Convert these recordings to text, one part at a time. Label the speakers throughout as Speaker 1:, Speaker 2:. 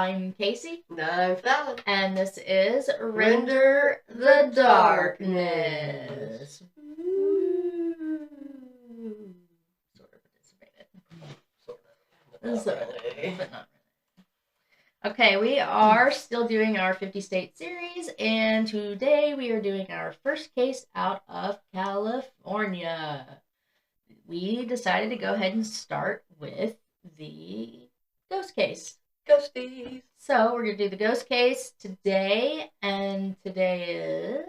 Speaker 1: I'm Casey.
Speaker 2: I'm Fallon.
Speaker 1: And this is Render the Darkness. Sort of anticipated. Sort of, but not really. Okay, we are still doing our 50 state series, and today we are doing our first case out of California. We decided to go ahead and start with the ghost case.
Speaker 2: Ghosties.
Speaker 1: So we're going to do the ghost case today, and today is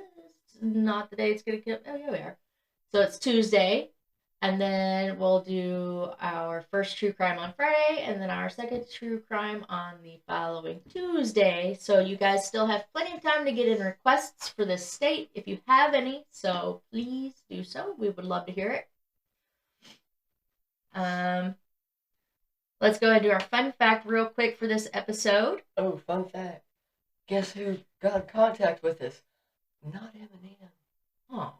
Speaker 1: not the day it's going to come. Oh, yeah, we are. So it's Tuesday, and then we'll do our first true crime on Friday, and then our second true crime on the following Tuesday. So you guys still have plenty of time to get in requests for this state if you have any, so please do so. We would love to hear it. Let's go ahead and do our fun fact real quick for this episode.
Speaker 2: Oh, fun fact. Guess who got in contact with us? Not Eminem.
Speaker 1: Oh.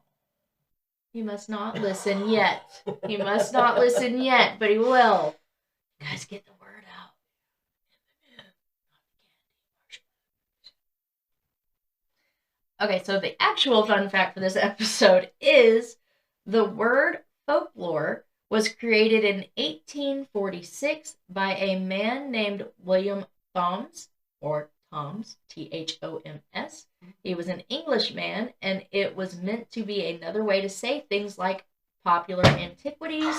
Speaker 1: He must not listen yet. He must not listen yet, but he will. You guys get the word out. Okay, so the actual fun fact for this episode is the word folklore was created in 1846 by a man named William Thoms, or Toms, Thoms. He was an Englishman, and it was meant to be another way to say things like popular antiquities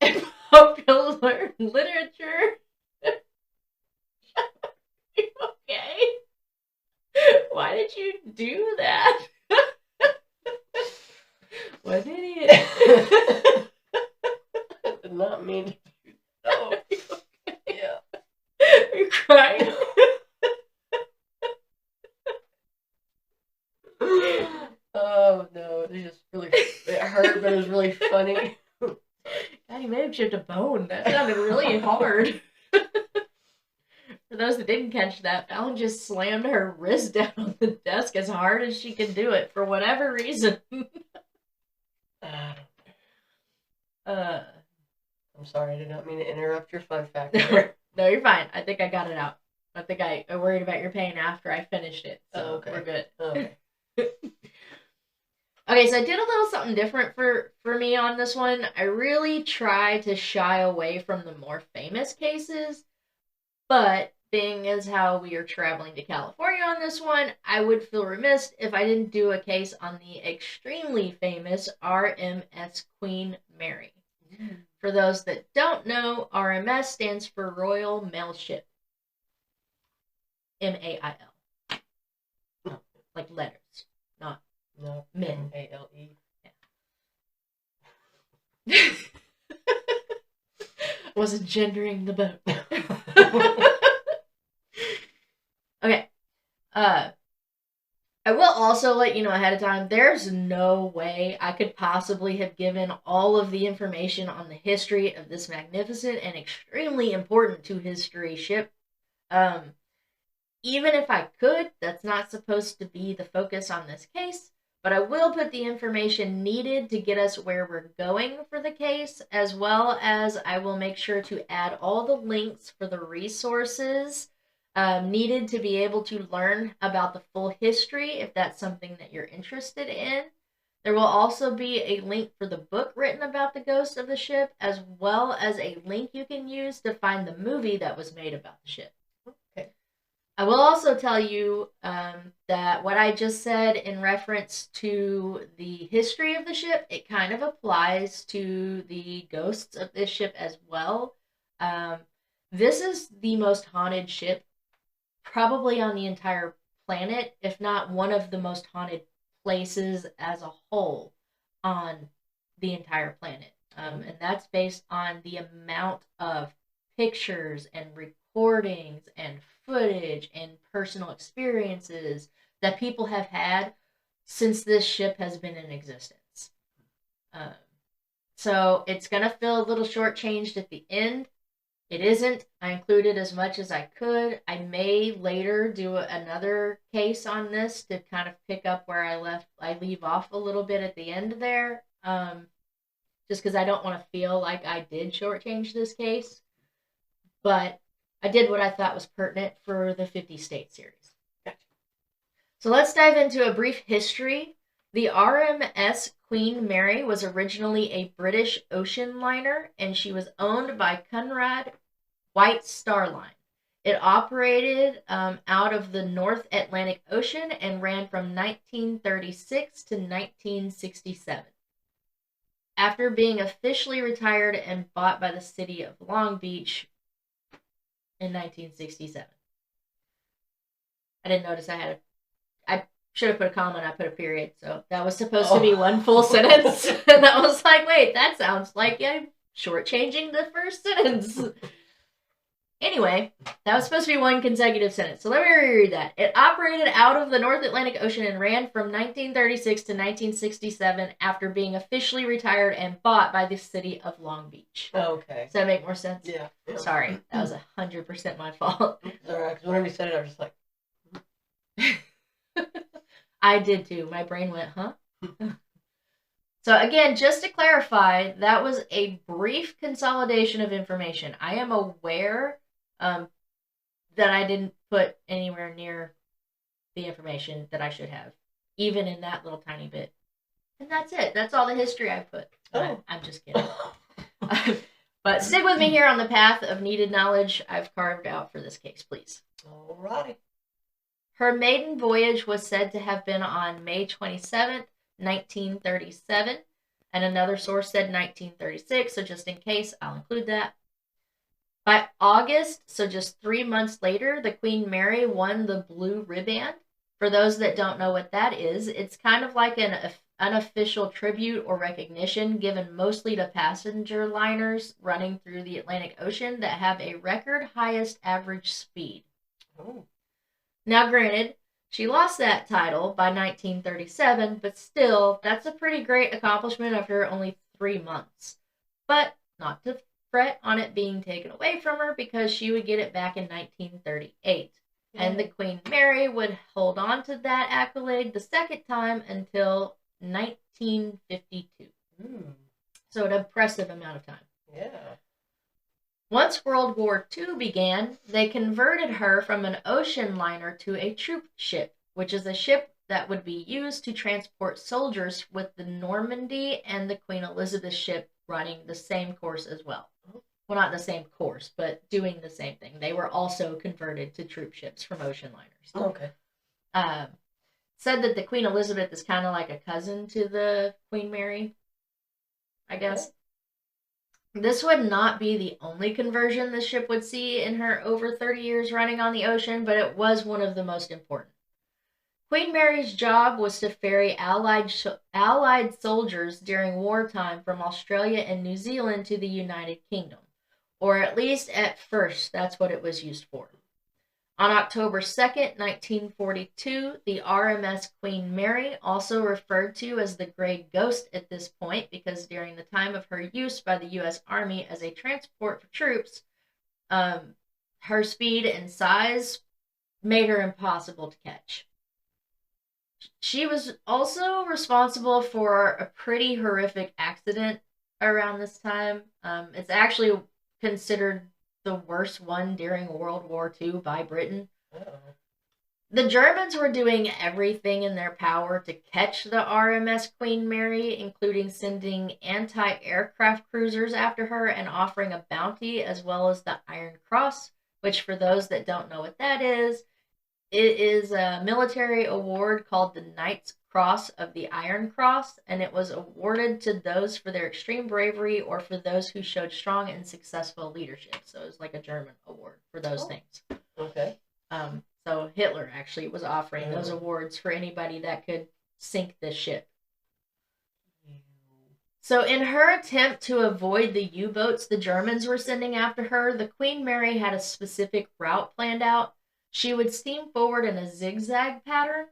Speaker 1: and popular literature. Okay. Why did you do that? What an idiot.
Speaker 2: I did not mean to do that. Oh,
Speaker 1: Okay.
Speaker 2: Yeah.
Speaker 1: You're crying.
Speaker 2: Oh, no. It just really... It hurt, but it was really funny.
Speaker 1: God, you may have chipped a bone. That sounded really hard. For those that didn't catch that, Fallon just slammed her wrist down on the desk as hard as she could do it for whatever reason.
Speaker 2: I'm sorry, I did not mean to interrupt your fun fact.
Speaker 1: No, you're fine. I think I got it out. I think I worried about your pain after I finished it. So
Speaker 2: okay.
Speaker 1: We're good.
Speaker 2: Okay.
Speaker 1: Okay, so I did a little something different for me on this one. I really tried to shy away from the more famous cases, but being as how we are traveling to California on this one, I would feel remiss if I didn't do a case on the extremely famous RMS Queen Mary. Mm. For those that don't know, RMS stands for Royal Mail Ship. MAIL.
Speaker 2: No.
Speaker 1: Like letters, not
Speaker 2: no.
Speaker 1: men.
Speaker 2: MALE.
Speaker 1: Yeah. Wasn't gendering the boat. Okay. I will also let you know ahead of time, there's no way I could possibly have given all of the information on the history of this magnificent and extremely important to history ship. Even if I could, that's not supposed to be the focus on this case, but I will put the information needed to get us where we're going for the case, as well as I will make sure to add all the links for the resources needed to be able to learn about the full history if that's something that you're interested in. There will also be a link for the book written about the ghost of the ship, as well as a link you can use to find the movie that was made about the ship.
Speaker 2: Okay.
Speaker 1: I will also tell you that what I just said in reference to the history of the ship, it kind of applies to the ghosts of this ship as well. This is the most haunted ship probably on the entire planet, if not one of the most haunted places as a whole on the entire planet. And that's based on the amount of pictures and recordings and footage and personal experiences that people have had since this ship has been in existence. So it's going to feel a little shortchanged at the end. It isn't. I included as much as I could. I may later do another case on this to kind of pick up where I leave off a little bit at the end there. Just because I don't want to feel like I did shortchange this case. But I did what I thought was pertinent for the 50 state series.
Speaker 2: Gotcha.
Speaker 1: So let's dive into a brief history. The RMS Queen Mary was originally a British ocean liner, and she was owned by Conrad White Star Line. It operated out of the North Atlantic Ocean and ran from 1936 to 1967. After being officially retired and bought by the city of Long Beach in 1967. I didn't notice I should have put a comma and I put a period, so that was supposed to be one full sentence. And I was like, wait, that sounds like I'm shortchanging the first sentence. Anyway, that was supposed to be one consecutive sentence. So let me reread that. It operated out of the North Atlantic Ocean and ran from 1936 to 1967 after being officially retired and bought by the city of Long Beach.
Speaker 2: Okay.
Speaker 1: Does that make more sense?
Speaker 2: Yeah.
Speaker 1: Sorry, that was 100% my fault.
Speaker 2: It's alright, because whenever you said it, I was just like...
Speaker 1: I did too. My brain went, huh? So again, just to clarify, that was a brief consolidation of information. I am aware that I didn't put anywhere near the information that I should have, even in that little tiny bit. And that's it. That's all the history I put.
Speaker 2: Oh.
Speaker 1: I'm just kidding. But stick with me here on the path of needed knowledge I've carved out for this case, please.
Speaker 2: Alrighty.
Speaker 1: Her maiden voyage was said to have been on May 27th, 1937, and another source said 1936, so just in case, I'll include that. By August, so just 3 months later, the Queen Mary won the Blue Riband. For those that don't know what that is, it's kind of like an unofficial tribute or recognition given mostly to passenger liners running through the Atlantic Ocean that have a record highest average speed.
Speaker 2: Oh.
Speaker 1: Now, granted, she lost that title by 1937, but still, that's a pretty great accomplishment after only 3 months. But not to fret on it being taken away from her, because she would get it back in 1938. Yeah. And the Queen Mary would hold on to that accolade the second time until 1952. So an impressive amount of time.
Speaker 2: Yeah.
Speaker 1: Once World War II began, they converted her from an ocean liner to a troop ship, which is a ship that would be used to transport soldiers, with the Normandy and the Queen Elizabeth ship running the same course as well. Well, not the same course, but doing the same thing. They were also converted to troop ships from ocean liners.
Speaker 2: Okay.
Speaker 1: Said that the Queen Elizabeth is kind of like a cousin to the Queen Mary, I guess. Okay. This would not be the only conversion the ship would see in her over 30 years running on the ocean, but it was one of the most important. Queen Mary's job was to ferry Allied soldiers during wartime from Australia and New Zealand to the United Kingdom, or at least at first, that's what it was used for. On October 2nd, 1942, the RMS Queen Mary, also referred to as the Gray Ghost at this point because during the time of her use by the U.S. Army as a transport for troops, her speed and size made her impossible to catch. She was also responsible for a pretty horrific accident around this time. It's actually considered the worst one during World War II by Britain. The Germans were doing everything in their power to catch the RMS Queen Mary, including sending anti-aircraft cruisers after her and offering a bounty, as well as the Iron Cross, which for those that don't know what that is, it is a military award called the Knight's Cross of the Iron Cross, and it was awarded to those for their extreme bravery or for those who showed strong and successful leadership. So it was like a German award for those things.
Speaker 2: Okay.
Speaker 1: So Hitler actually was offering those awards for anybody that could sink the ship. So in her attempt to avoid the U-boats the Germans were sending after her, the Queen Mary had a specific route planned out. She would steam forward in a zigzag pattern.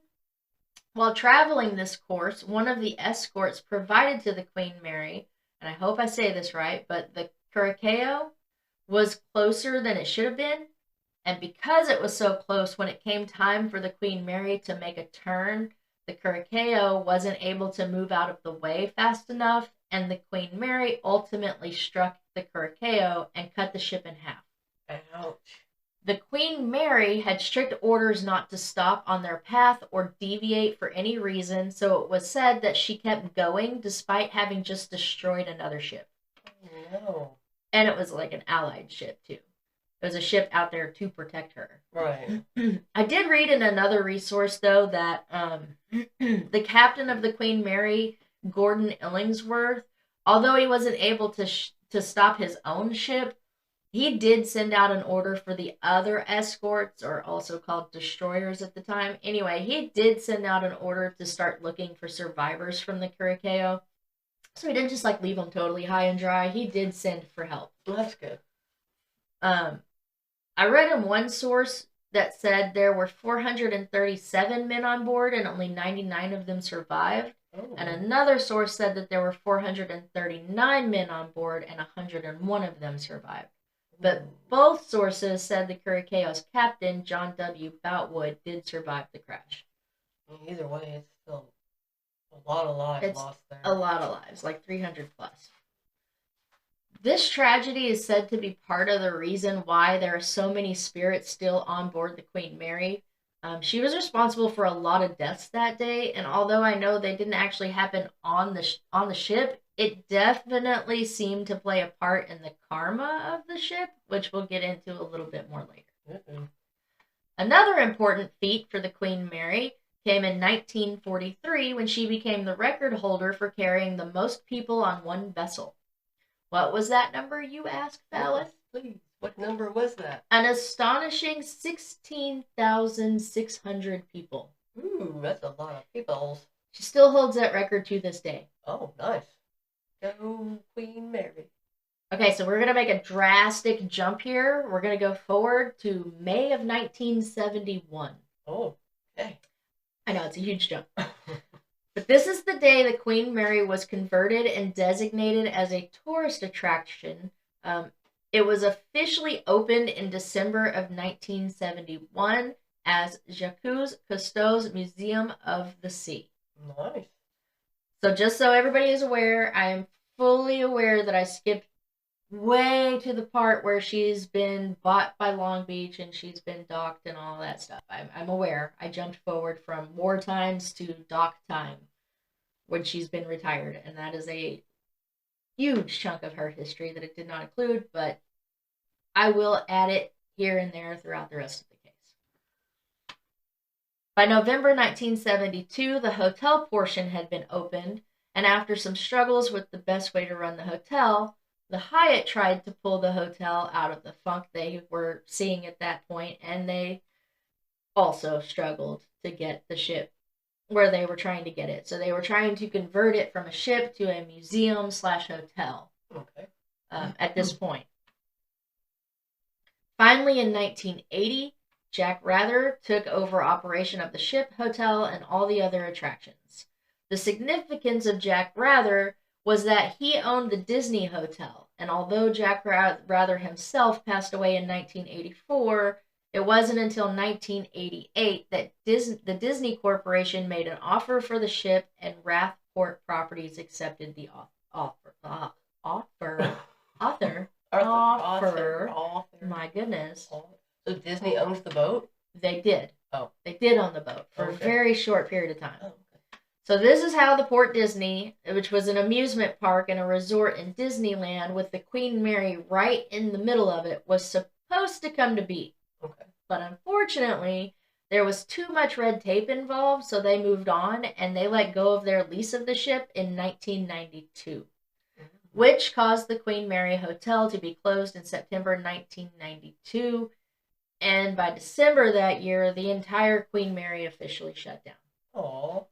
Speaker 1: While traveling this course, one of the escorts provided to the Queen Mary, and I hope I say this right, but the Curacao was closer than it should have been. And because it was so close, when it came time for the Queen Mary to make a turn, the Curacao wasn't able to move out of the way fast enough, and the Queen Mary ultimately struck the Curacao and cut the ship in half.
Speaker 2: Ouch.
Speaker 1: The Queen Mary had strict orders not to stop on their path or deviate for any reason, so it was said that she kept going despite having just destroyed another ship.
Speaker 2: No.
Speaker 1: And it was like an allied ship, too. It was a ship out there to protect her.
Speaker 2: Right.
Speaker 1: I did read in another resource, though, that the captain of the Queen Mary, Gordon Illingsworth, although he wasn't able to stop his own ship, he did send out an order for the other escorts, or also called destroyers at the time. Anyway, he did send out an order to start looking for survivors from the Curacao. So he didn't just like leave them totally high and dry. He did send for help.
Speaker 2: Well, that's good.
Speaker 1: I read in one source that said there were 437 men on board and only 99 of them survived.
Speaker 2: Oh.
Speaker 1: And another source said that there were 439 men on board and 101 of them survived. But both sources said the Curacao's captain, John W. Boutwood, did survive the crash.
Speaker 2: Either way, it's still a lot of lives lost there.
Speaker 1: A lot of lives, like 300 plus. This tragedy is said to be part of the reason why there are so many spirits still on board the Queen Mary. She was responsible for a lot of deaths that day, and although I know they didn't actually happen on the ship, it definitely seemed to play a part in the karma of the ship, which we'll get into a little bit more later. Another important feat for the Queen Mary came in 1943 when she became the record holder for carrying the most people on one vessel. What was that number, you ask, Fallon?
Speaker 2: Please, what number was that?
Speaker 1: An astonishing 16,600 people.
Speaker 2: Ooh, that's a lot of people.
Speaker 1: She still holds that record to this day.
Speaker 2: Oh, nice. Go Queen Mary.
Speaker 1: Okay, so we're going to make a drastic jump here. We're going to go forward to May of 1971.
Speaker 2: Oh, okay.
Speaker 1: I know, it's a huge jump. But this is the day the Queen Mary was converted and designated as a tourist attraction. It was officially opened in December of 1971 as Jacques Cousteau's Museum of the Sea.
Speaker 2: Nice.
Speaker 1: So just so everybody is aware, I am fully aware that I skipped way to the part where she's been bought by Long Beach and she's been docked and all that stuff. I'm aware. I jumped forward from war times to dock time when she's been retired, and that is a huge chunk of her history that it did not include, but I will add it here and there throughout the rest of the case. By November 1972, the hotel portion had been opened, and after some struggles with the best way to run the hotel, the Hyatt tried to pull the hotel out of the funk they were seeing at that point, and they also struggled to get the ship where they were trying to get it. So they were trying to convert it from a ship to a museum/hotel.
Speaker 2: Okay.
Speaker 1: At this point. Finally, in 1980, Jack Rather took over operation of the ship, hotel, and all the other attractions. The significance of Jack Rather was that he owned the Disney Hotel, and although Jack Rather himself passed away in 1984, it wasn't until 1988 that the Disney Corporation made an offer for the ship, and Rathport Properties accepted the offer. My goodness.
Speaker 2: So Disney owns the boat?
Speaker 1: They did.
Speaker 2: Oh.
Speaker 1: They did own the boat for a very short period of time.
Speaker 2: Oh, okay.
Speaker 1: So this is how the Port Disney, which was an amusement park and a resort in Disneyland with the Queen Mary right in the middle of it, was supposed to come to be.
Speaker 2: Okay.
Speaker 1: But unfortunately, there was too much red tape involved, so they moved on, and they let go of their lease of the ship in 1992, which caused the Queen Mary Hotel to be closed in September 1992, and by December that year, the entire Queen Mary officially shut down.
Speaker 2: Aww.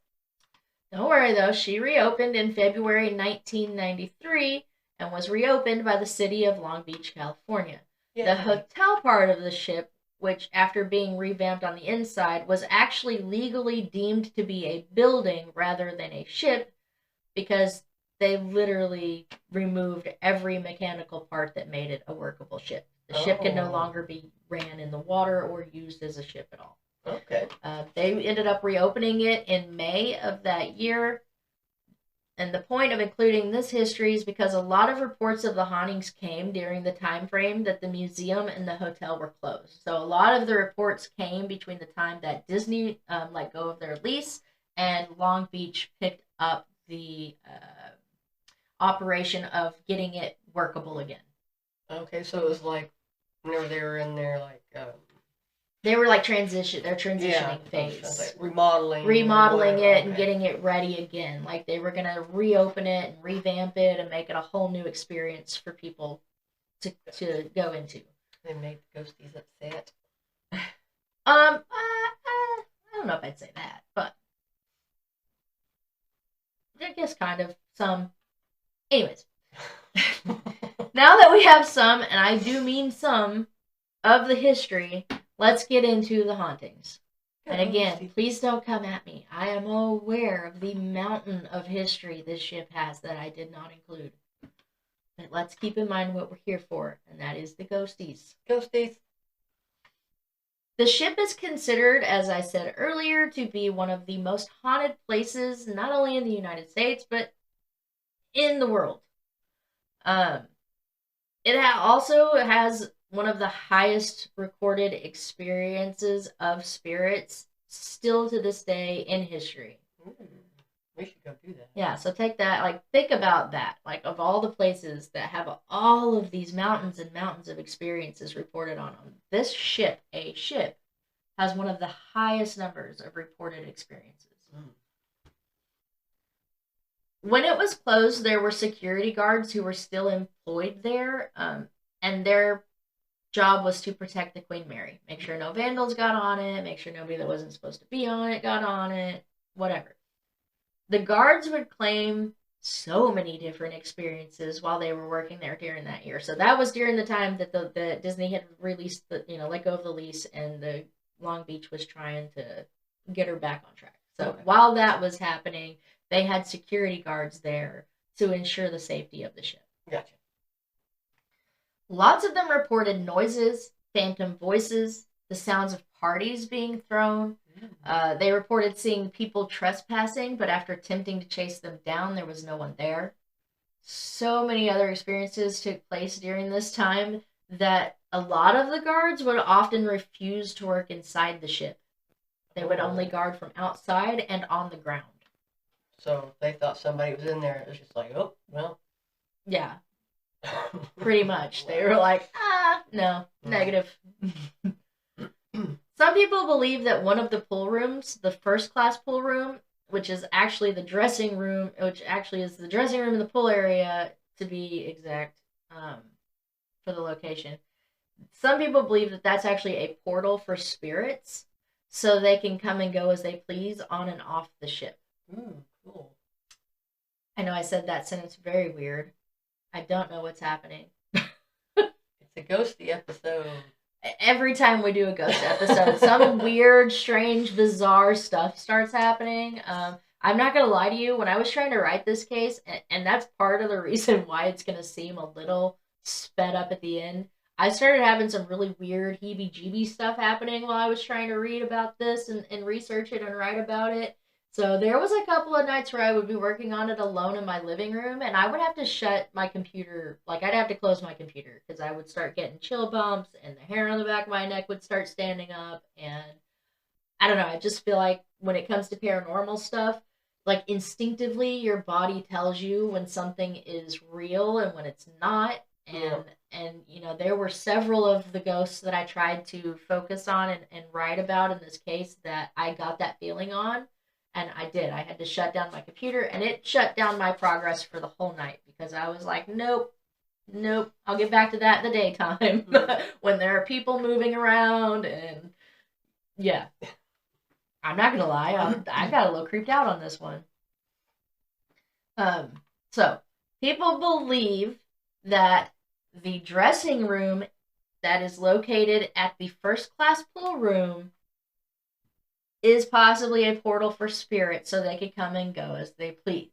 Speaker 1: Don't worry, though. She reopened in February 1993 and was reopened by the city of Long Beach, California.
Speaker 2: Yay.
Speaker 1: The hotel part of the ship, which, after being revamped on the inside, was actually legally deemed to be a building rather than a ship because they literally removed every mechanical part that made it a workable ship. The ship could no longer be ran in the water or used as a ship at all.
Speaker 2: Okay.
Speaker 1: They ended up reopening it in May of that year, And the point of including this history is because a lot of reports of the hauntings came during the time frame that the museum and the hotel were closed. So a lot of the reports came between the time that Disney let go of their lease and Long Beach picked up the operation of getting it workable again.
Speaker 2: Okay, so it was like whenever they were in there, like
Speaker 1: they were like their transitioning phase,
Speaker 2: like remodeling
Speaker 1: it and getting it ready again. Like they were gonna reopen it and revamp it and make it a whole new experience for people to go into.
Speaker 2: They made the ghosties upset.
Speaker 1: I don't know if I'd say that, but I guess kind of some. Anyways, now that we have some, and I do mean some, of the history, let's get into the hauntings. And again, please don't come at me. I am aware of the mountain of history this ship has that I did not include. But let's keep in mind what we're here for, and that is the ghosties.
Speaker 2: Ghosties.
Speaker 1: The ship is considered, as I said earlier, to be one of the most haunted places, not only in the United States, but in the world. It also has one of the highest recorded experiences of spirits still to this day in history.
Speaker 2: We should go do that.
Speaker 1: Yeah, so take that, like, think about that. Like, of all the places that have all of these mountains and mountains of experiences reported on them, this ship, has one of the highest numbers of reported experiences. When it was closed, there were security guards who were still employed there, and their job was to protect the Queen Mary. Make sure no vandals got on it, make sure nobody that wasn't supposed to be on it got on it, whatever. The guards would claim so many different experiences while they were working there during that year. So that was during the time that the Disney had released let go of the lease, and the Long Beach was trying to get her back on track. So while that was happening, they had security guards there to ensure the safety of the ship.
Speaker 2: Gotcha.
Speaker 1: Lots of them reported noises, phantom voices, the sounds of parties being thrown. They reported seeing people trespassing, but after attempting to chase them down, there was no one there. So many other experiences took place during this time that a lot of the guards would often refuse to work inside the ship. They would only guard from outside and on the ground.
Speaker 2: So if they thought somebody was in there, it was just like, oh, well.
Speaker 1: Yeah. Pretty much. They were like, no, negative. Some people believe that one of the pool rooms, the first class pool room, which is actually the dressing room, which actually is the dressing room in the pool area, to be exact, for the location. Some people believe that that's actually a portal for spirits, so they can come and go as they please on and off the ship.
Speaker 2: Cool.
Speaker 1: I know I said that sentence very weird. I don't know what's happening.
Speaker 2: It's a ghosty episode.
Speaker 1: Every time we do a ghost episode, some weird, strange, bizarre stuff starts happening. I'm not going to lie to you. When I was trying to write this case, and that's part of the reason why it's going to seem a little sped up at the end, I started having some really weird heebie-jeebie stuff happening while I was trying to read about this and research it and write about it. So there was a couple of nights where I would be working on it alone in my living room, and I would have to shut my computer, like I'd have to close my computer, because I would start getting chill bumps, and the hair on the back of my neck would start standing up, and I don't know, I just feel like when it comes to paranormal stuff, like instinctively your body tells you when something is real and when it's not, and there were several of the ghosts that I tried to focus on and write about in this case that I got that feeling on. And I did. I had to shut down my computer, and it shut down my progress for the whole night because I was like, nope, I'll get back to that in the daytime when there are people moving around. And yeah, I'm not going to lie. I got a little creeped out on this one. So people believe that the dressing room that is located at the first class pool room is possibly a portal for spirits so they could come and go as they please.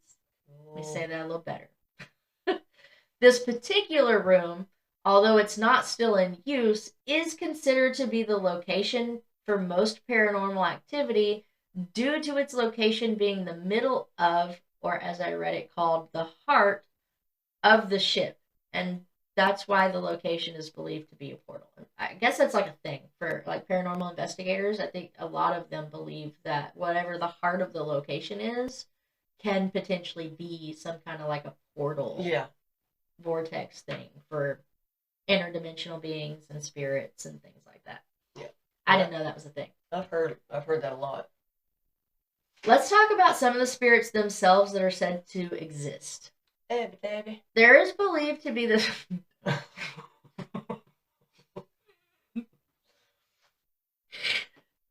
Speaker 1: Let me say that a little better. This particular room, although it's not still in use, is considered to be the location for most paranormal activity due to its location being the middle of or as I read it, called the heart of the ship. And that's why the location is believed to be a portal. I guess that's like a thing for like paranormal investigators. I think a lot of them believe that whatever the heart of the location is can potentially be some kind of like a portal vortex thing for interdimensional beings and spirits and things like that.
Speaker 2: Yeah.
Speaker 1: I didn't know that was a thing.
Speaker 2: I've heard that a lot.
Speaker 1: Let's talk about some of the spirits themselves that are said to exist.
Speaker 2: Hey, baby.
Speaker 1: There is believed to be this.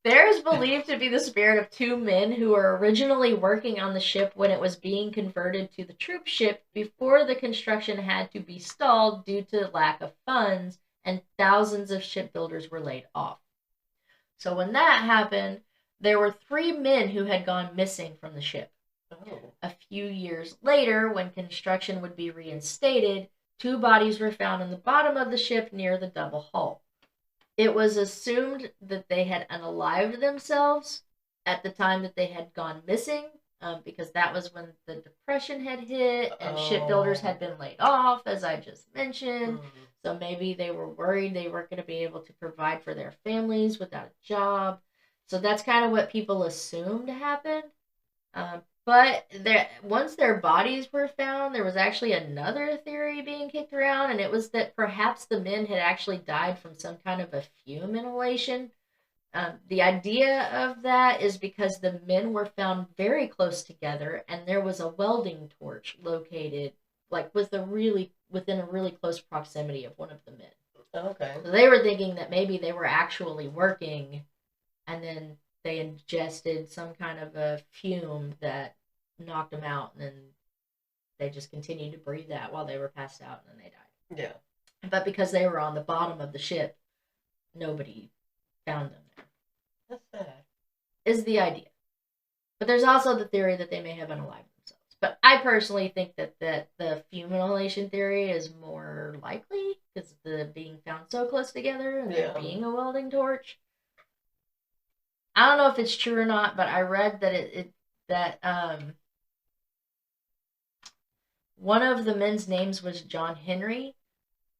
Speaker 1: There is believed to be the spirit of two men who were originally working on the ship when it was being converted to the troop ship before the construction had to be stalled due to lack of funds and thousands of shipbuilders were laid off. So when that happened, there were 3 men who had gone missing from the ship.
Speaker 2: Oh.
Speaker 1: A few years later, when construction would be reinstated, 2 bodies were found in the bottom of the ship near the double hull. It was assumed that they had unalived themselves at the time that they had gone missing, because that was when the Depression had hit and shipbuilders had been laid off, as I just mentioned. So maybe they were worried they weren't going to be able to provide for their families without a job. So that's kind of what people assumed happened. But once their bodies were found, there was actually another theory being kicked around, and it was that perhaps the men had actually died from some kind of a fume inhalation. The idea of that is because the men were found very close together, and there was a welding torch located, like within a really close proximity of one of the men.
Speaker 2: Okay.
Speaker 1: So they were thinking that maybe they were actually working, and then they ingested some kind of a fume that knocked them out, and then they just continued to breathe that while they were passed out, and then they died.
Speaker 2: Yeah.
Speaker 1: But because they were on the bottom of the ship, nobody found them there.
Speaker 2: That's sad.
Speaker 1: Is the idea. But there's also the theory that they may have unalived themselves. But I personally think that the fume inhalation theory is more likely because the being found so close together and there being a welding torch. I don't know if it's true or not, but I read that one of the men's names was John Henry,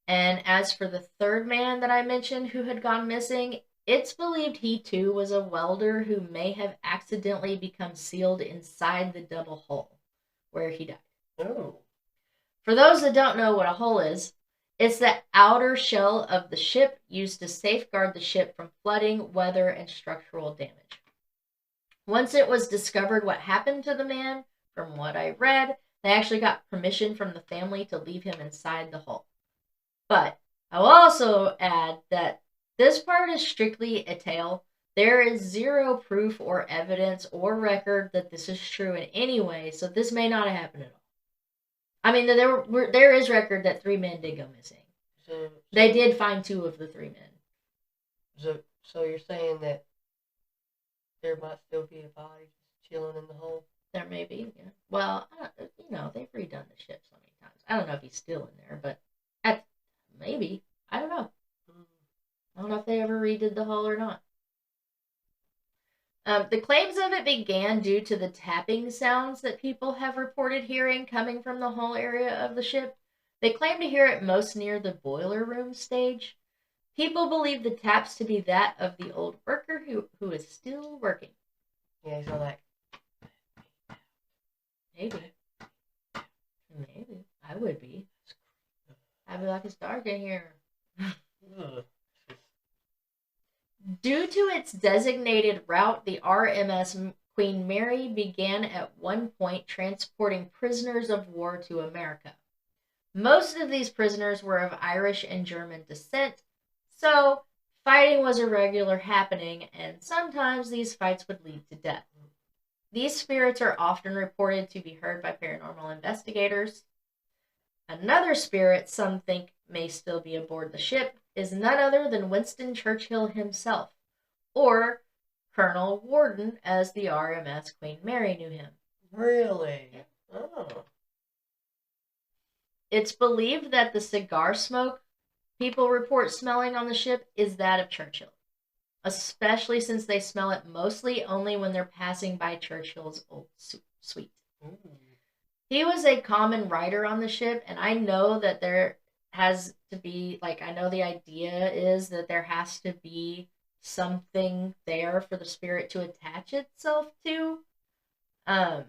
Speaker 1: and as for the third man that I mentioned who had gone missing, it's believed he too was a welder who may have accidentally become sealed inside the double hull, where he died.
Speaker 2: Oh.
Speaker 1: For those that don't know what a hull is, it's the outer shell of the ship used to safeguard the ship from flooding, weather, and structural damage. Once it was discovered what happened to the man, from what I read, they actually got permission from the family to leave him inside the hull. But I will also add that this part is strictly a tale. There is zero proof or evidence or record that this is true in any way, so this may not have happened at all. I mean, there is record that 3 men did go missing. So they did find 2 of the 3 men.
Speaker 2: So you're saying that there might still be a body just chilling in the hole?
Speaker 1: There may be, yeah. Well, they've redone the ship so many times. I don't know if he's still in there, but maybe. I don't know. I don't know if they ever redid the hull or not. The claims of it began due to the tapping sounds that people have reported hearing coming from the hull area of the ship. They claim to hear it most near the boiler room stage. People believe the taps to be that of the old worker who is still working.
Speaker 2: Yeah, he's all like...
Speaker 1: Maybe. I would be. I'd be like, it's dark in here. Due to its designated route, the RMS Queen Mary began at one point transporting prisoners of war to America. Most of these prisoners were of Irish and German descent, so fighting was a regular happening, and sometimes these fights would lead to death. These spirits are often reported to be heard by paranormal investigators. Another spirit some think may still be aboard the ship is none other than Winston Churchill himself, or Colonel Warden, as the RMS Queen Mary knew him.
Speaker 2: Really?
Speaker 1: Yeah.
Speaker 2: Oh.
Speaker 1: It's believed that the cigar smoke people report smelling on the ship is that of Churchill, especially since they smell it mostly only when they're passing by Churchill's old suite. He was a common writer on the ship, and I know that there has to be, like, I know the idea is that there has to be something there for the spirit to attach itself to. Um,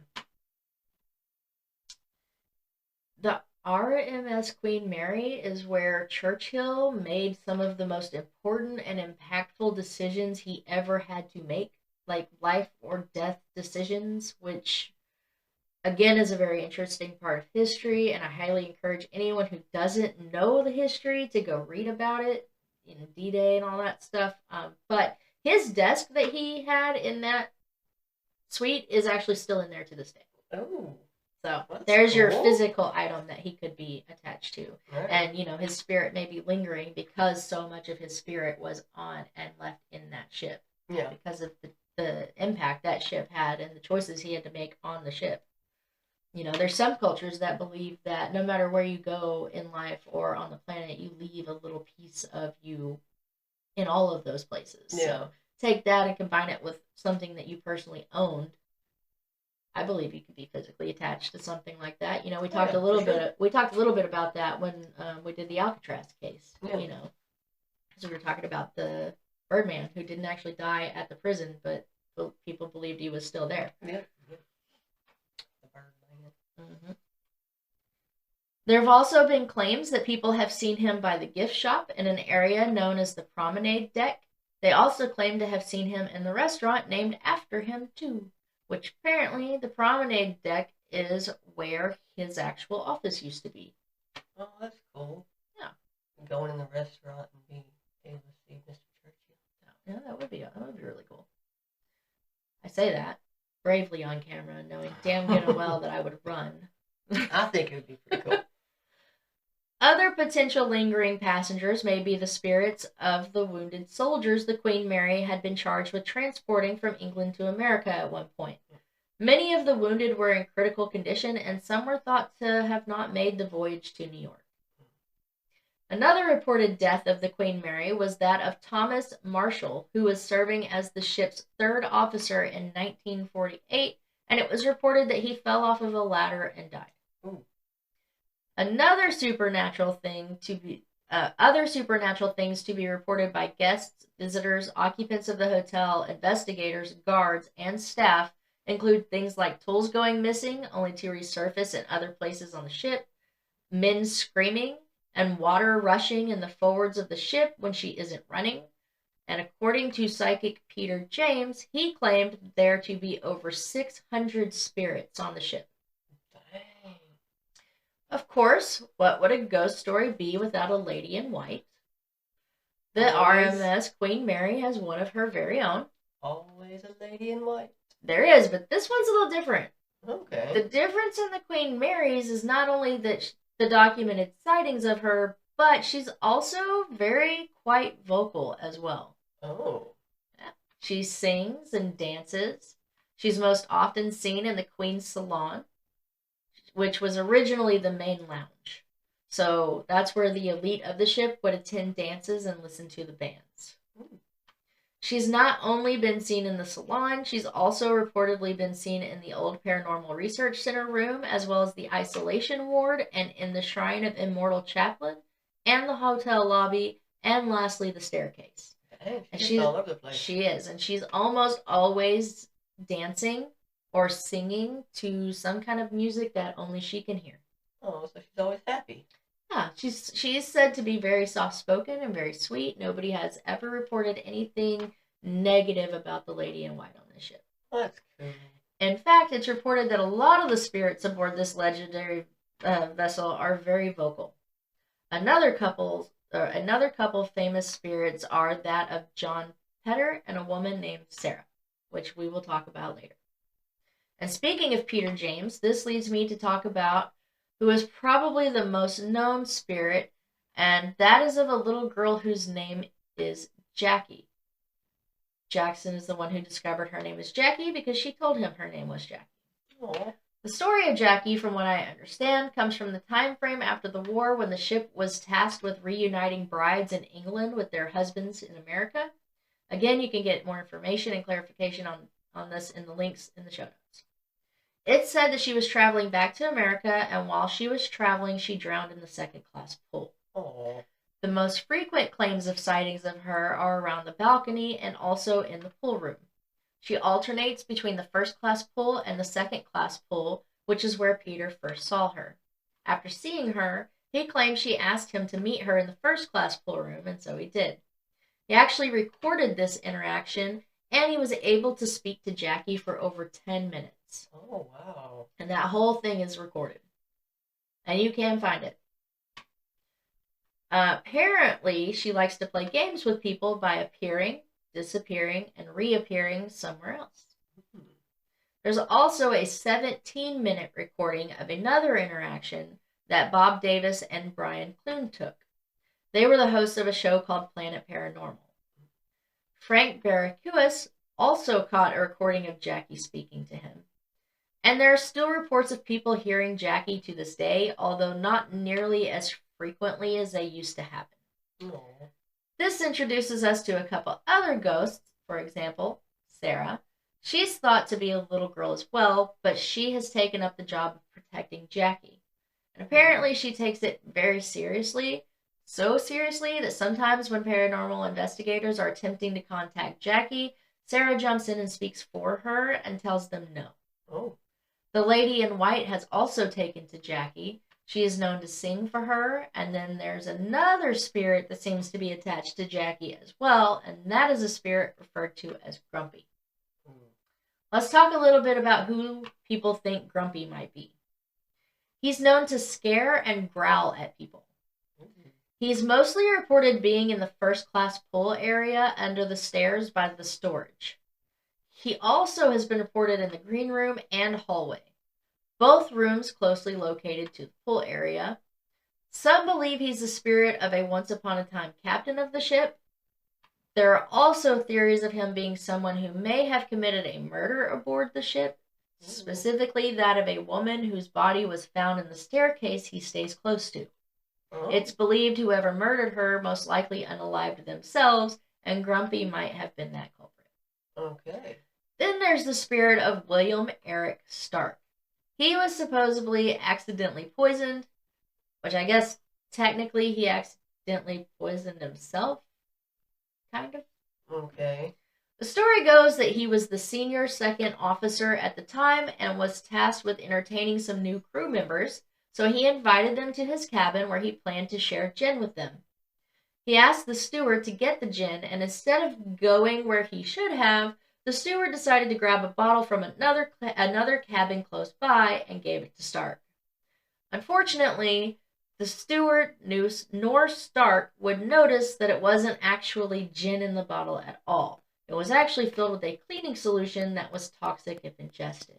Speaker 1: the RMS Queen Mary is where Churchill made some of the most important and impactful decisions he ever had to make, like life or death decisions, which again is a very interesting part of history, and I highly encourage anyone who doesn't know the history to go read about it, D-Day and all that stuff. But his desk that he had in that suite is actually still in there to this day.
Speaker 2: Oh,
Speaker 1: so
Speaker 2: that's
Speaker 1: there's your
Speaker 2: cool.
Speaker 1: physical item that he could be attached to.
Speaker 2: Right.
Speaker 1: And, his spirit may be lingering because so much of his spirit was on and left in that ship.
Speaker 2: Yeah.
Speaker 1: Because of the impact that ship had and the choices he had to make on the ship. There's some cultures that believe that no matter where you go in life or on the planet, you leave a little piece of you in all of those places.
Speaker 2: Yeah.
Speaker 1: So take that and combine it with something that you personally owned. I believe you could be physically attached to something like that. We talked a little bit. We talked a little bit about that when we did the Alcatraz case.
Speaker 2: Yeah.
Speaker 1: Because we were talking about the Birdman who didn't actually die at the prison, but people believed he was still there.
Speaker 2: Yeah.
Speaker 1: Mm-hmm. There have also been claims that people have seen him by the gift shop in an area known as the Promenade Deck. They also claim to have seen him in the restaurant named after him, too, which apparently the Promenade Deck is where his actual office used to be.
Speaker 2: Oh, that's cool.
Speaker 1: Yeah.
Speaker 2: Going in the restaurant and being able to see Mr. Churchill.
Speaker 1: Yeah, that would be really cool. I say that bravely on camera, knowing damn good and well that I would run.
Speaker 2: I think it would be pretty cool.
Speaker 1: Other potential lingering passengers may be the spirits of the wounded soldiers the Queen Mary had been charged with transporting from England to America at one point. Many of the wounded were in critical condition, and some were thought to have not made the voyage to New York. Another reported death of the Queen Mary was that of Thomas Marshall, who was serving as the ship's third officer in 1948, and it was reported that he fell off of a ladder and died.
Speaker 2: Ooh.
Speaker 1: Other supernatural things to be reported by guests, visitors, occupants of the hotel, investigators, guards, and staff include things like tools going missing, only to resurface in other places on the ship, men screaming, and water rushing in the forwards of the ship when she isn't running. And according to psychic Peter James, he claimed there to be over 600 spirits on the ship.
Speaker 2: Dang.
Speaker 1: Of course, what would a ghost story be without a lady in white? The RMS Queen Mary has one of her very own.
Speaker 2: Always a lady in white.
Speaker 1: There is, but this one's a little different.
Speaker 2: Okay.
Speaker 1: The difference in the Queen Mary's is not only that the documented sightings of her, but she's also very quite vocal as well.
Speaker 2: Oh.
Speaker 1: Yeah. She sings and dances. She's most often seen in the Queen's Salon, which was originally the main lounge. So that's where the elite of the ship would attend dances and listen to the bands. She's not only been seen in the salon, she's also reportedly been seen in the old Paranormal Research Center room, as well as the isolation ward, and in the Shrine of Immortal Chaplain, and the hotel lobby, and lastly, the staircase.
Speaker 2: Hey, she's all over the place.
Speaker 1: She is, and she's almost always dancing or singing to some kind of music that only she can hear.
Speaker 2: Oh, so she's always happy.
Speaker 1: Yeah, she's said to be very soft-spoken and very sweet. Nobody has ever reported anything negative about the lady in white on this ship.
Speaker 2: That's cool.
Speaker 1: In fact, it's reported that a lot of the spirits aboard this legendary vessel are very vocal. Another couple famous spirits are that of John Petter and a woman named Sarah, which we will talk about later. And speaking of Peter James, this leads me to talk about who is probably the most known spirit, and that is of a little girl whose name is Jackie. Jackson is the one who discovered her name is Jackie because she told him her name was Jackie.
Speaker 2: Aww.
Speaker 1: The story of Jackie, from what I understand, comes from the time frame after the war when the ship was tasked with reuniting brides in England with their husbands in America. Again, you can get more information and clarification on this in the links in the show notes. It's said that she was traveling back to America, and while she was traveling, she drowned in the second-class pool.
Speaker 2: Oh.
Speaker 1: The most frequent claims of sightings of her are around the balcony and also in the pool room. She alternates between the first-class pool and the second-class pool, which is where Peter first saw her. After seeing her, he claims she asked him to meet her in the first-class pool room, and so he did. He actually recorded this interaction, and he was able to speak to Jackie for over 10 minutes.
Speaker 2: Oh, wow.
Speaker 1: And that whole thing is recorded. And you can find it. Apparently, she likes to play games with people by appearing, disappearing, and reappearing somewhere else. There's also a 17-minute recording of another interaction that Bob Davis and Brian Clune took. They were the hosts of a show called Planet Paranormal. Frank Barracuas also caught a recording of Jackie speaking to him. And there are still reports of people hearing Jackie to this day, although not nearly as frequently as they used to happen.
Speaker 2: Oh.
Speaker 1: This introduces us to a couple other ghosts. For example, Sarah. She's thought to be a little girl as well, but she has taken up the job of protecting Jackie. And apparently she takes it very seriously, so seriously that sometimes when paranormal investigators are attempting to contact Jackie, Sarah jumps in and speaks for her and tells them no.
Speaker 2: Oh.
Speaker 1: The lady in white has also taken to Jackie. She is known to sing for her, and then there's another spirit that seems to be attached to Jackie as well, and that is a spirit referred to as Grumpy. Let's talk a little bit about who people think Grumpy might be. He's known to scare and growl at people. He's mostly reported being in the first-class pool area under the stairs by the storage. He also has been reported in the green room and hallway, both rooms closely located to the pool area. Some believe he's the spirit of a once-upon-a-time captain of the ship. There are also theories of him being someone who may have committed a murder aboard the ship, specifically that of a woman whose body was found in the staircase he stays close to.
Speaker 2: Oh.
Speaker 1: It's believed whoever murdered her most likely unalived themselves, and Grumpy might have been that culprit.
Speaker 2: Okay.
Speaker 1: Then there's the spirit of William Eric Stark. He was supposedly accidentally poisoned, which I guess technically he accidentally poisoned himself, kind of.
Speaker 2: Okay.
Speaker 1: The story goes that he was the senior second officer at the time and was tasked with entertaining some new crew members, so he invited them to his cabin where he planned to share gin with them. He asked the steward to get the gin, and instead of going where he should have, the steward decided to grab a bottle from another cabin close by and gave it to Stark. Unfortunately, the steward, nor Stark, would notice that it wasn't actually gin in the bottle at all. It was actually filled with a cleaning solution that was toxic if ingested.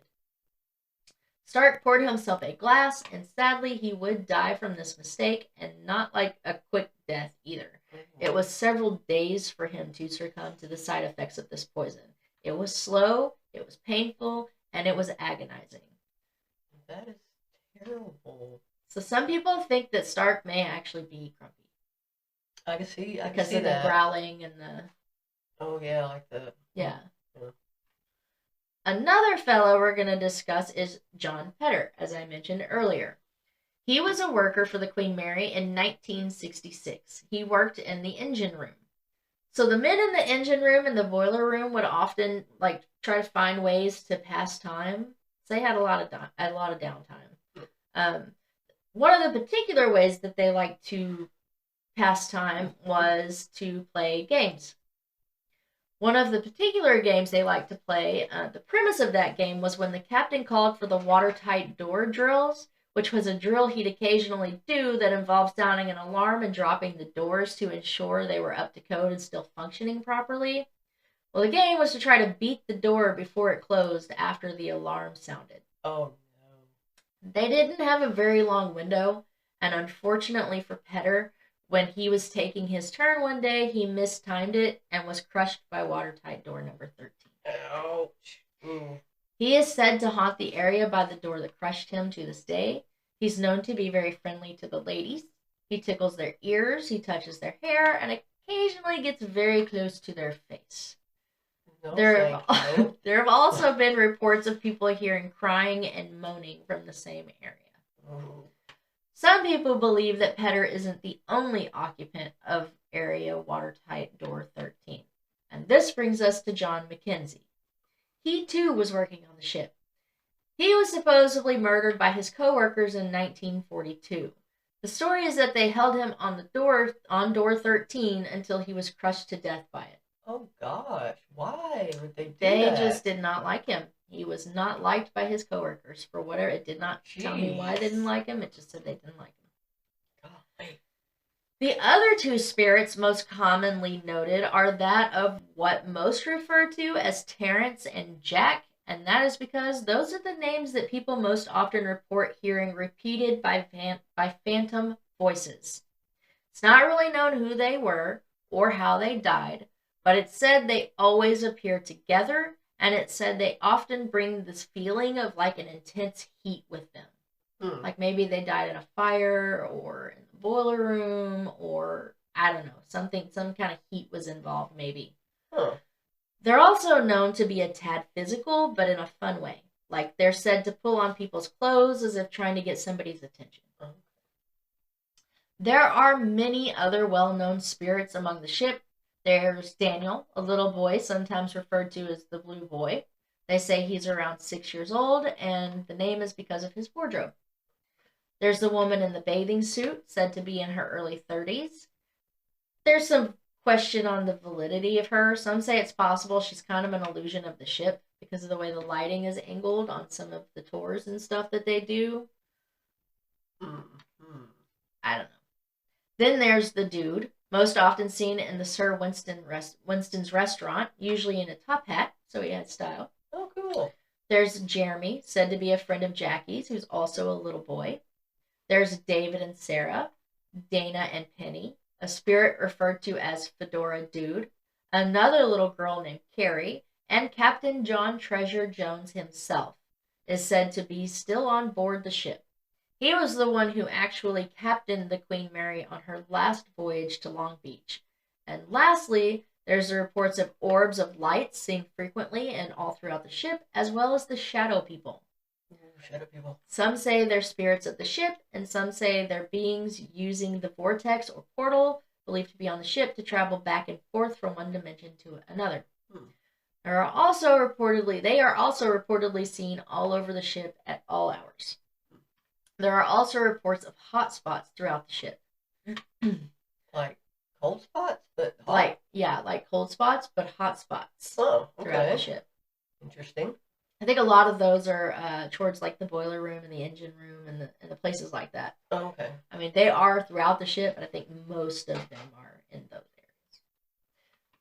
Speaker 1: Stark poured himself a glass, and sadly he would die from this mistake, and not like a quick death either. It was several days for him to succumb to the side effects of this poison. It was slow, it was painful, and it was agonizing.
Speaker 2: That is terrible.
Speaker 1: So some people think that Stark may actually be Grumpy.
Speaker 2: I can see
Speaker 1: Because of
Speaker 2: that.
Speaker 1: the growling and the...
Speaker 2: Oh, yeah, like the...
Speaker 1: Yeah.
Speaker 2: Yeah.
Speaker 1: Another fellow we're going to discuss is John Petter, as I mentioned earlier. He was a worker for the Queen Mary in 1966. He worked in the engine room. So the men in the engine room and the boiler room would often try to find ways to pass time. So they had a lot of downtime. One of the particular ways that they liked to pass time was to play games. One of the particular games they liked to play, the premise of that game was when the captain called for the watertight door drills, which was a drill he'd occasionally do that involved sounding an alarm and dropping the doors to ensure they were up to code and still functioning properly. Well, the game was to try to beat the door before it closed after the alarm sounded.
Speaker 2: Oh, no.
Speaker 1: They didn't have a very long window, and unfortunately for Petter, when he was taking his turn one day, he mistimed it and was crushed by watertight door number 13.
Speaker 2: Ouch. Mm.
Speaker 1: He is said to haunt the area by the door that crushed him to this day. He's known to be very friendly to the ladies. He tickles their ears, he touches their hair, and occasionally gets very close to their face.
Speaker 2: No,
Speaker 1: There
Speaker 2: thank you.
Speaker 1: there have also been reports of people hearing crying and moaning from the same area.
Speaker 2: Oh.
Speaker 1: Some people believe that Petter isn't the only occupant of area watertight door 13. And this brings us to John Mackenzie. He too was working on the ship. He was supposedly murdered by his coworkers in 1942. The story is that they held him on door 13 until he was crushed to death by it.
Speaker 2: Oh gosh, why would they do
Speaker 1: They
Speaker 2: that?
Speaker 1: just did not like him. He was not liked by his coworkers for whatever. It did not tell me why they didn't like him. It just said they didn't like him.
Speaker 2: Golly.
Speaker 1: The other two spirits most commonly noted are that of what most refer to as Terrence and Jack, and that is because those are the names that people most often report hearing repeated by phantom voices. It's not really known who they were or how they died, but it's said they always appear together, and it's said they often bring this feeling of like an intense heat with them. Like maybe they died in a fire or in the boiler room, or I don't know, some kind of heat was involved maybe.
Speaker 2: Huh.
Speaker 1: They're also known to be a tad physical, but in a fun way. Like they're said to pull on people's clothes as if trying to get somebody's attention.
Speaker 2: Oh.
Speaker 1: There are many other well-known spirits among the ship. There's Daniel, a little boy, sometimes referred to as the Blue Boy. They say he's around 6 years old, and the name is because of his wardrobe. There's the woman in the bathing suit, said to be in her early 30s. There's some question on the validity of her. Some say it's possible she's kind of an illusion of the ship because of the way the lighting is angled on some of the tours and stuff that they do. I don't know. Then there's the dude, most often seen in the Sir Winston's restaurant, usually in a top hat, so he had style.
Speaker 2: Oh, cool.
Speaker 1: There's Jeremy, said to be a friend of Jackie's, who's also a little boy. There's David and Sarah, Dana and Penny, a spirit referred to as Fedora Dude, another little girl named Carrie, and Captain John Treasure Jones himself is said to be still on board the ship. He was the one who actually captained the Queen Mary on her last voyage to Long Beach. And lastly, there's the reports of orbs of light seen frequently and all throughout the ship, as well as the shadow people.
Speaker 2: Shadow people.
Speaker 1: Some say they're spirits of the ship, and some say they're beings using the vortex or portal believed to be on the ship to travel back and forth from one dimension to another. They are also reportedly seen all over the ship at all hours. There are also reports of hot spots throughout the ship.
Speaker 2: Like cold spots, but hot?
Speaker 1: Like cold spots, but hot spots throughout the ship.
Speaker 2: Interesting.
Speaker 1: I think a lot of those are towards like the boiler room and the engine room and the places like that.
Speaker 2: Oh, okay.
Speaker 1: I mean, they are throughout the ship, but I think most of them are in those areas.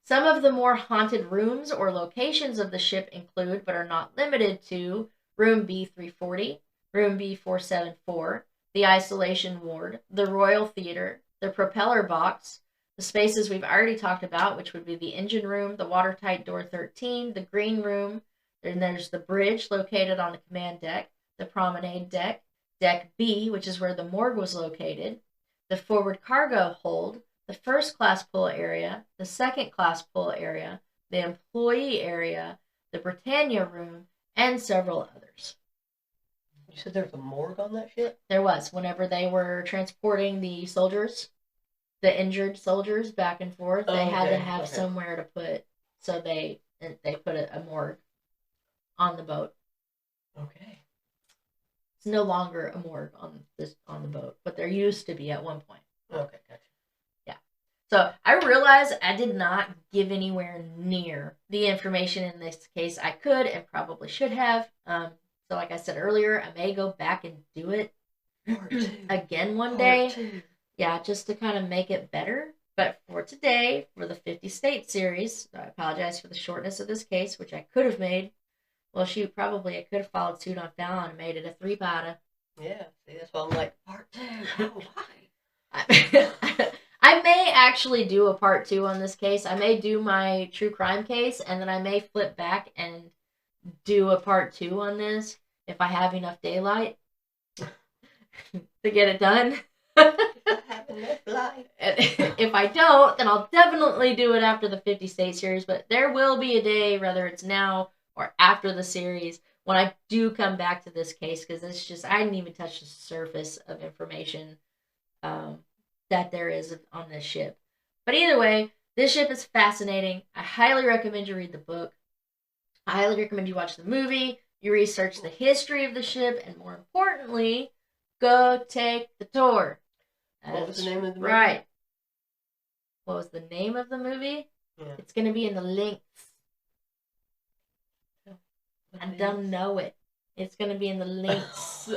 Speaker 1: Some of the more haunted rooms or locations of the ship include, but are not limited to, Room B340, Room B474, the Isolation Ward, the Royal Theater, the Propeller Box, the spaces we've already talked about, which would be the engine room, the watertight door 13, the green room. Then there's the bridge located on the command deck, the promenade deck, Deck B, which is where the morgue was located, the forward cargo hold, the first class pull area, the second class pull area, the employee area, the Britannia room, and several others.
Speaker 2: You said there was a morgue on that ship?
Speaker 1: There was. Whenever they were transporting the soldiers, the injured soldiers back and forth, they had to have somewhere to put, so they put a morgue on the boat.
Speaker 2: Okay.
Speaker 1: It's no longer a morgue on the boat, but there used to be at one point.
Speaker 2: Okay, gotcha.
Speaker 1: Yeah. So I realize I did not give anywhere near the information in this case I could and probably should have. So like I said earlier, I may go back and do it again one day. Yeah, just to kind of make it better. But for today, for the 50 State series, I apologize for the shortness of this case, which I could have made. Well, shoot, probably I could have followed suit on Fallon and made it a 3-parter.
Speaker 2: Yeah, see, that's why I'm like, part 2. Oh, why?
Speaker 1: I may actually do a part 2 on this case. I may do my true crime case, and then I may flip back and do a part 2 on this if I have enough daylight to get it done.
Speaker 2: If I have and they fly.
Speaker 1: And if I don't, then I'll definitely do it after the 50 state series. But there will be a day, whether it's now or after the series, when I do come back to this case, because it's just, I didn't even touch the surface of information that there is on this ship. But either way, this ship is fascinating. I highly recommend you read the book. I highly recommend you watch the movie, you research the history of the ship, and more importantly, go take the tour.
Speaker 2: What was the name of the movie?
Speaker 1: Right. What was the name of the movie?
Speaker 2: Yeah.
Speaker 1: It's going to be in the links. I don't know it. It's going to be in the links.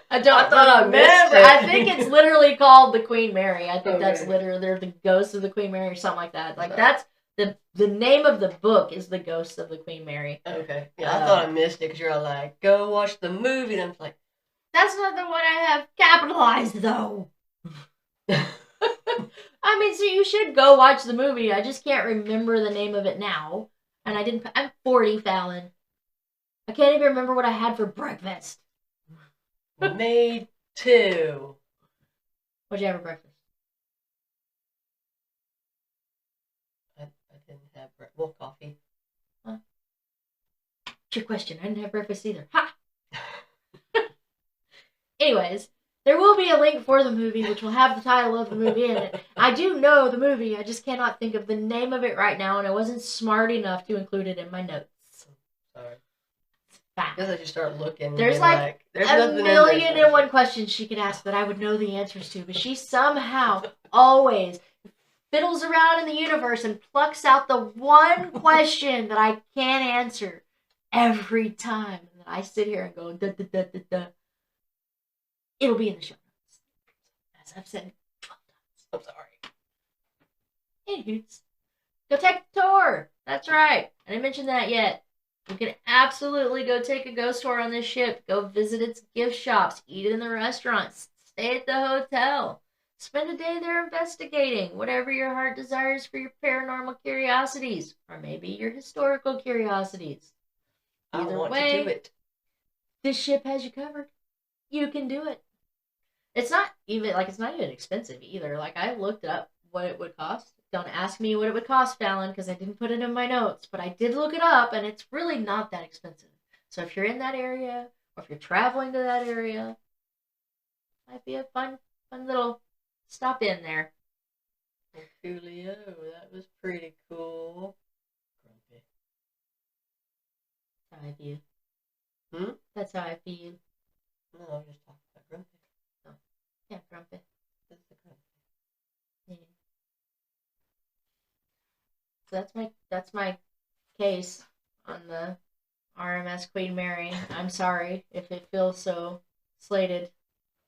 Speaker 1: I thought remember. I think it's literally called the Queen Mary. I think that's literally, they're the ghosts of the Queen Mary or something like that. Like, that's the name of the book is The Ghosts of the Queen Mary.
Speaker 2: Okay. Yeah, I thought I missed it because you're like, go watch the movie. And I'm like,
Speaker 1: that's not the one I have capitalized, though. I mean, so you should go watch the movie. I just can't remember the name of it now. And I'm 40, Fallon. I can't even remember what I had for breakfast.
Speaker 2: Me too.
Speaker 1: What'd you have for breakfast?
Speaker 2: I didn't have breakfast. Well, coffee.
Speaker 1: Huh? Trick question. I didn't have breakfast either. Ha! Anyways, there will be a link for the movie, which will have the title of the movie in it. I do know the movie. I just cannot think of the name of it right now, and I wasn't smart enough to include it in my notes.
Speaker 2: Sorry. I guess I just start looking.
Speaker 1: There's like a million and one questions she could ask that I would know the answers to, but she somehow always fiddles around in the universe and plucks out the one question that I can't answer every time. And then I sit here and go, da da da da da. It'll be in the show notes, as I've said 12 times.
Speaker 2: I'm sorry.
Speaker 1: Anywho, go take the tour. That's right. I didn't mention that yet. You can absolutely go take a ghost tour on this ship. Go visit its gift shops. Eat in the restaurants. Stay at the hotel. Spend a day there investigating whatever your heart desires for your paranormal curiosities. Or maybe your historical curiosities. Either
Speaker 2: I want
Speaker 1: way,
Speaker 2: to do it.
Speaker 1: This ship has you covered. You can do it. It's not even expensive either. Like, I looked up what it would cost. Don't ask me what it would cost, Fallon, because I didn't put it in my notes. But I did look it up, and it's really not that expensive. So if you're in that area, or if you're traveling to that area, it might be a fun little stop in there.
Speaker 2: Coolio, that was pretty cool. Grumpy.
Speaker 1: That's how I feel.
Speaker 2: That's
Speaker 1: how I feel.
Speaker 2: No, I was just talking about Grumpy.
Speaker 1: Oh. Yeah, Grumpy.
Speaker 2: That's the Grumpy.
Speaker 1: Yeah. So that's my case on the RMS Queen Mary. I'm sorry if it feels so slated.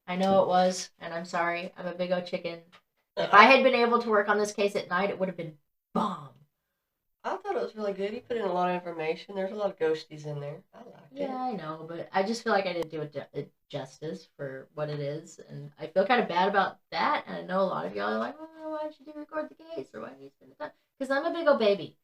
Speaker 1: I know it was, and I'm sorry. I'm a big old chicken. If I had been able to work on this case at night, it would have been bomb.
Speaker 2: I thought it was really good. You put in a lot of information. There's a lot of ghosties in there. I liked it.
Speaker 1: Yeah, I know, but I just feel like I didn't do it justice for what it is, and I feel kind of bad about that. And I know a lot of y'all are like, "Oh, why didn't you record the case, or why didn't you spend the time?" Because I'm a big old baby.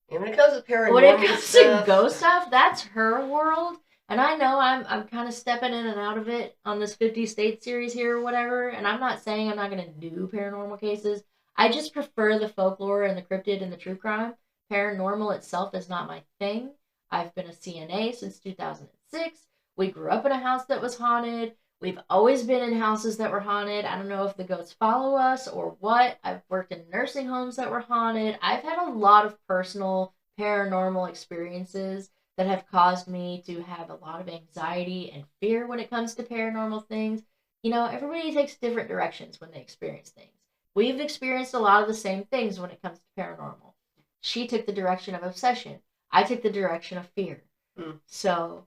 Speaker 2: And when it comes to paranormal
Speaker 1: when it comes
Speaker 2: stuff,
Speaker 1: to ghost stuff, that's her world. And I know I'm kind of stepping in and out of it on this 50 state series here or whatever. And I'm not saying I'm not going to do paranormal cases. I just prefer the folklore and the cryptid and the true crime. Paranormal itself is not my thing. I've been a CNA since 2006. We grew up in a house that was haunted. We've always been in houses that were haunted. I don't know if the ghosts follow us or what. I've worked in nursing homes that were haunted. I've had a lot of personal paranormal experiences that have caused me to have a lot of anxiety and fear when it comes to paranormal things. You know, everybody takes different directions when they experience things. We've experienced a lot of the same things when it comes to paranormal. She took the direction of obsession. I took the direction of fear. So,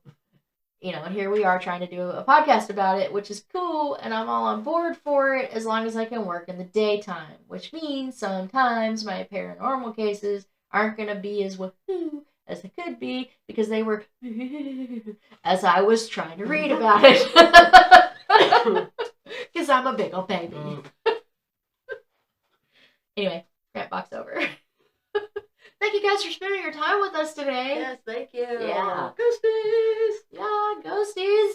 Speaker 1: you know, and here we are trying to do a podcast about it, which is cool, and I'm all on board for it as long as I can work in the daytime, which means sometimes my paranormal cases aren't going to be as woohoo as they could be because they were as I was trying to read about it. Because I'm a big old baby. Anyway, rant box over. Thank you guys for spending your time with us today.
Speaker 2: Yes, thank you.
Speaker 1: Yeah.
Speaker 2: Ghosties.
Speaker 1: Yeah, ghosties.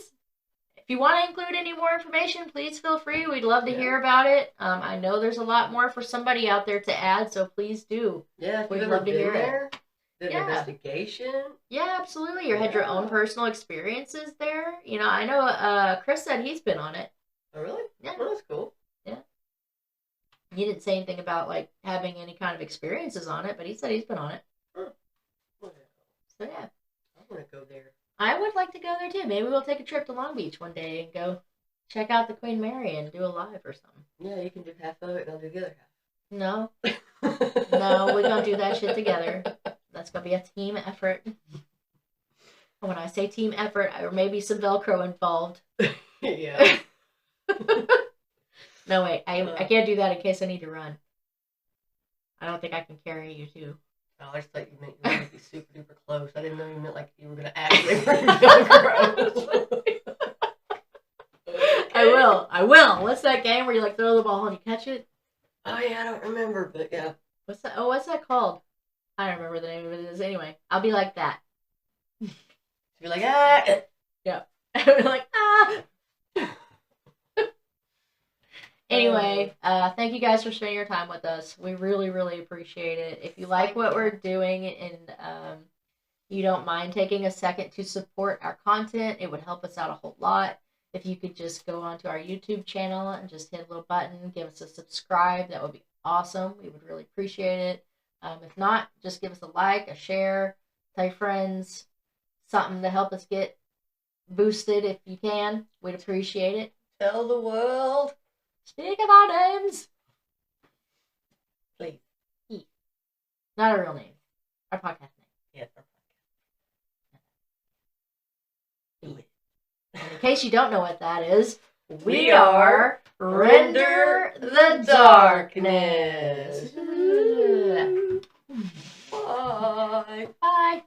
Speaker 1: If you want to include any more information, please feel free. We'd love to
Speaker 2: Yeah.
Speaker 1: hear about it. I know there's a lot more for somebody out there to add, so please do.
Speaker 2: Yeah, if
Speaker 1: We'd
Speaker 2: you've
Speaker 1: love
Speaker 2: ever
Speaker 1: to
Speaker 2: been
Speaker 1: hear it.
Speaker 2: there, did an
Speaker 1: Yeah.
Speaker 2: investigation.
Speaker 1: Yeah, absolutely. You had your own
Speaker 2: Yeah.
Speaker 1: personal experiences there. You know, I know Chris said he's been on it.
Speaker 2: Oh, really?
Speaker 1: Yeah.
Speaker 2: Well, that's cool.
Speaker 1: Yeah. He didn't say anything about like having any kind of experiences on it, but he said he's been on it.
Speaker 2: Huh. Well,
Speaker 1: So yeah.
Speaker 2: I want to go there.
Speaker 1: I would like to go there too. Maybe we'll take a trip to Long Beach one day and go check out the Queen Mary and do a live or something.
Speaker 2: Yeah, you can do half of it and I'll do the other
Speaker 1: No.
Speaker 2: half.
Speaker 1: No, we're going to do that shit together. That's going to be a team effort. When I say team effort, there may be some Velcro involved.
Speaker 2: Yeah.
Speaker 1: No, wait. I can't do that in case I need to run. I don't think I can carry you too.
Speaker 2: Oh, I just thought you meant you were going to be super duper close. I didn't know you meant like you were going to actually bring Velcro.
Speaker 1: Okay. I will. What's that game where you like throw the ball and you catch it?
Speaker 2: Oh yeah, I don't remember, but yeah.
Speaker 1: What's that? Oh, what's that called? I don't remember the name of it. Anyway, I'll be like that.
Speaker 2: You're like, ah.
Speaker 1: Yeah. I'll be like, ah. Anyway, thank you guys for spending your time with us. We really, really appreciate it. If you like what we're doing and you don't mind taking a second to support our content, it would help us out a whole lot. If you could just go onto our YouTube channel and just hit a little button, give us a subscribe, that would be awesome. We would really appreciate it. If not, just give us a like, a share, tell your friends, something to help us get boosted if you can. We'd appreciate it.
Speaker 2: Tell the world.
Speaker 1: Speak of our names.
Speaker 2: Please.
Speaker 1: Not our real name. Our podcast name.
Speaker 2: Yes, our podcast. Do it.
Speaker 1: In case you don't know what that is,
Speaker 2: We are Render the Darkness. Bye.
Speaker 1: Bye.